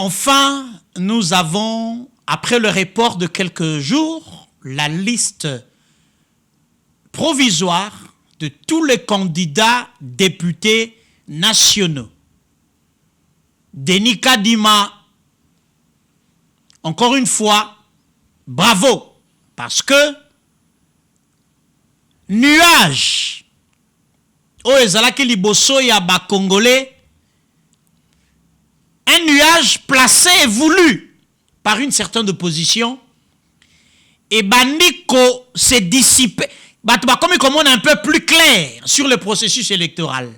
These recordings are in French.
Enfin, nous avons, après le report de quelques jours, la liste provisoire de tous les candidats députés nationaux. Denis Kadima, encore une fois, bravo, parce que nuage, oh ezalaki liboso ya ba Congolais, un nuage placé et voulu par une certaine opposition, et Bandiko s'est dissipé. Comme on est un peu plus clair sur le processus électoral.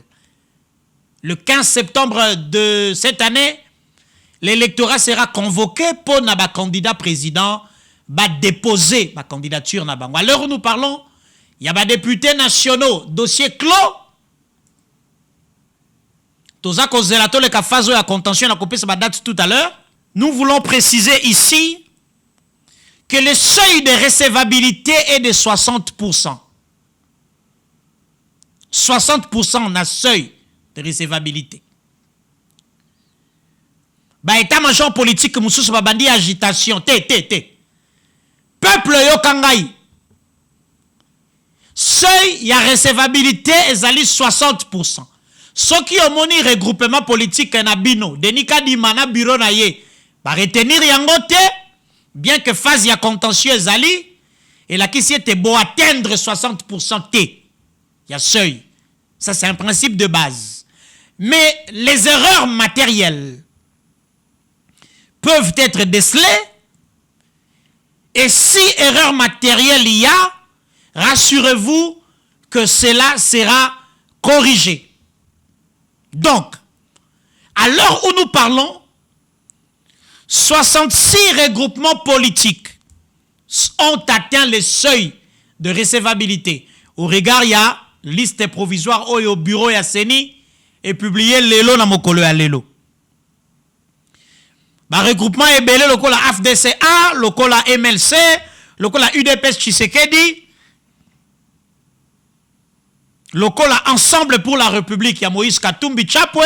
Le 15 septembre de cette année, l'électorat sera convoqué pour un candidat président déposer ma candidature. À l'heure où nous parlons, il y a des députés nationaux, dossier clos. Tout à l'heure. Nous voulons préciser ici que le seuil de recevabilité est de 60%. 60% on a seuil de recevabilité. État-major politique, moussous babandi agitation. Peuple yo kangai. Seuil y a recevabilité ezali 60%. Ceux qui ont moni regroupement politique na bino, Denis Kadima na bureau na ye, ba retenir yangote, bien que phase ya contentieux ezali, et la qui était beau atteindre 60% T. Il y a seuil. Ça c'est un principe de base. Mais les erreurs matérielles peuvent être décelées, et si erreur matérielle il y a, rassurez-vous que cela sera corrigé. Donc, à l'heure où nous parlons, 66 regroupements politiques ont atteint le seuil de recevabilité. Au regard, il y a liste provisoire au bureau et à Seni et publié Lelo na mokolo ya Lelo. Regroupement est belé le la AFDCA, le la MLC, le la UDPS Tshisekedi, le la Ensemble pour la République, il y a Moïse Katumbi Chapwe,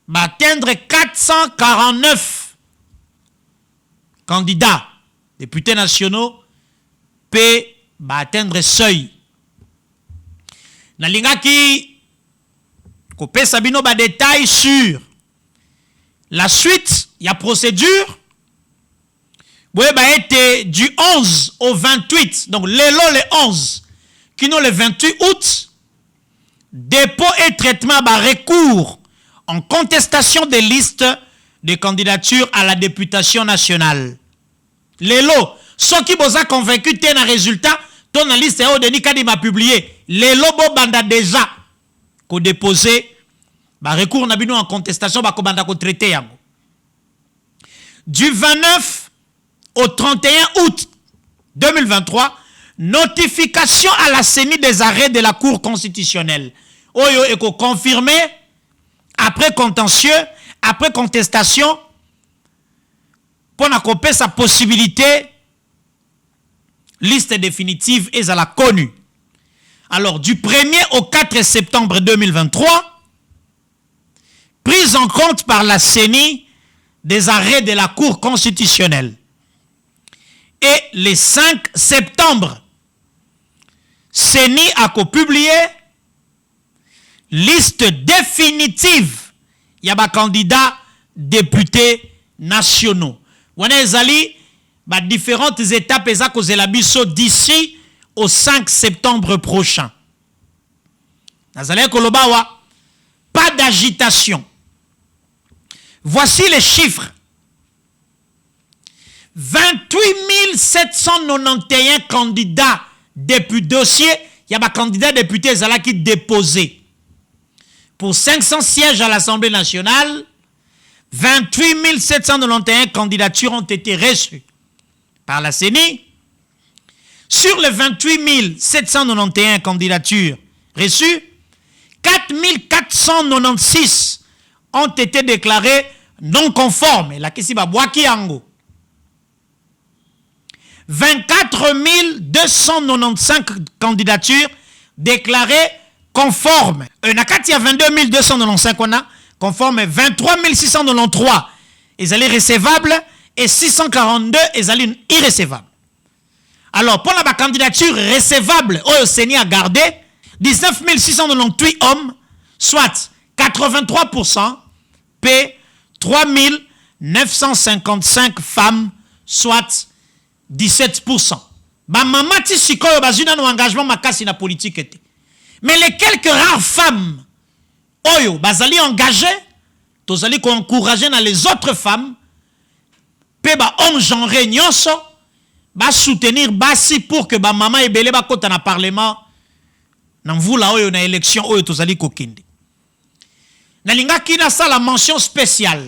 va atteindre 449 candidats, députés nationaux, P va atteindre seuil. Nalinga qui kopé Sabino ba détail sur la suite, il y a procédure. Oui, bah été du 11 au 28, donc le 11, qui nous le 28 août, dépôt et traitement bah recours en contestation des listes de candidature à la députation nationale. Lelo, ceux qui vous ont convaincu t'es un résultat, ton liste est Denis Kadima publié. Lelo bo banda déjà qu'on déposé bah recours nabino en contestation bah ko banda ko traité yango. Du 29 au 31 août 2023, notification à la CENI des arrêts de la Cour constitutionnelle. Oyo est confirmé après contentieux, après contestation, pour n'accomplir sa possibilité, liste définitive est à la connue. Alors, du 1er au 4 septembre 2023, prise en compte par la CENI des arrêts de la Cour constitutionnelle. Et le 5 septembre, CENI a publié liste définitive. Il y a des candidats députés nationaux. On a différentes étapes d'ici au 5 septembre prochain. Pas d'agitation. Voici les chiffres. 28 791 candidats députés dossiers. Il y a des candidats députés qui déposés. Pour 500 sièges à l'Assemblée nationale, 28 791 candidatures ont été reçues par la CENI. Sur les 28 791 candidatures reçues, 4 496 ont été déclarées non conformes. La question est Boaki Ango. 24 295 candidatures déclarées conformes. Il y a 22 295 conforme 23 693 ils allaient recevables et 642 ils allaient irrécevables. Alors pour la candidature recevable au Sénat a gardé 19 698 hommes, soit 83%, P 3 955 femmes, soit 17%. Ba mama ti sikoyo bazuna no engagement makasi na politique était. Mais les quelques rares femmes oyo bazali engagées, tozali ko encourager na les autres femmes pe ba homme genre nyonso ba soutenir basi pour que ba mama ebele ba kota na parlement na mvula oyo na élection oyo tozali ko kinde. Na linga kina sa la mention spéciale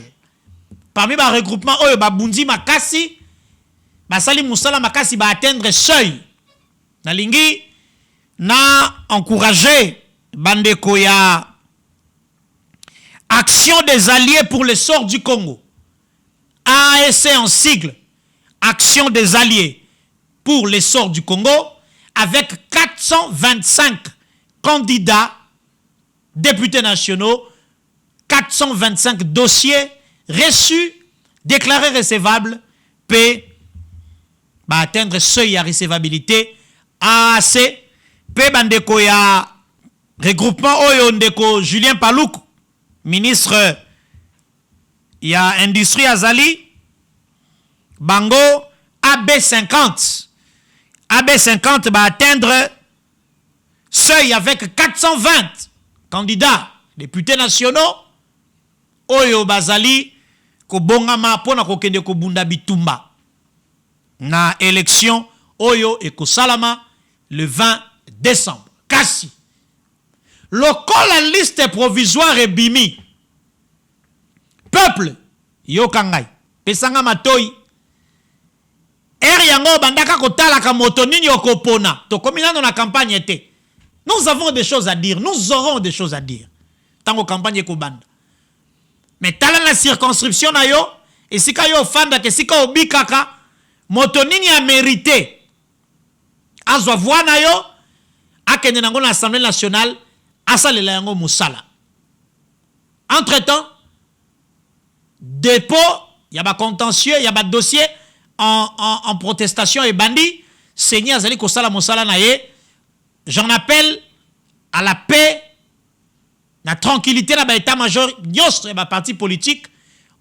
parmi ba regroupement oyo ba bundi makasi basali musala makasi ba atteindre seuil. Na lingi na encourager bandeko ya Action des Alliés pour l'essor du Congo. AAC en sigle. Action des Alliés pour l'essor du Congo avec 425 candidats, députés nationaux, 425 dossiers reçus, déclarés recevables, P va atteindre seuil à recevabilité. AAC, P bandeko ya regroupement Oyo ndeko Julien Paluku, ministre ya industrie Azali, Bango AB50. AB50 va atteindre seuil avec 420 candidats, députés nationaux. Oyo Bazali, ko bongama pona ko kende ko bunda bitumba. Na élection, Oyo et ko salama le 20 décembre. Kasi. Local la liste provisoire et bimi. Peuple, yo kangai. Pesanga matoi. Yango bandaka kotala ka moto nini okopona. To komina na campagne était. Nous avons des choses à dire. Nous aurons des choses à dire. Tango campagne ko banda. Mais tala la circonscription na yo. Et si ka yo fanda ke si ka obikaka. Moto nini a mérité. Azwa voix na yo. Akende nango na l'Assemblée nationale. Asalela yango musala. Entre-temps, dépôt, il y a pas contentieux, il y a pas dossier en protestation et bandit. Seigneur Azali Kosala Mosala Naye. J'en appelle à la paix, la tranquillité, la état-major, nyos et parti politique.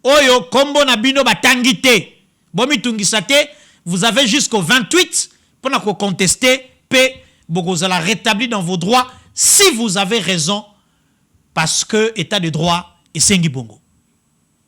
Oyo, kombo na bino batangite. Bomi tungisate, vous avez jusqu'au 28 pour contester paix. Bogozala rétabli dans vos droits si vous avez raison parce que état de droit est Sengi Bongo.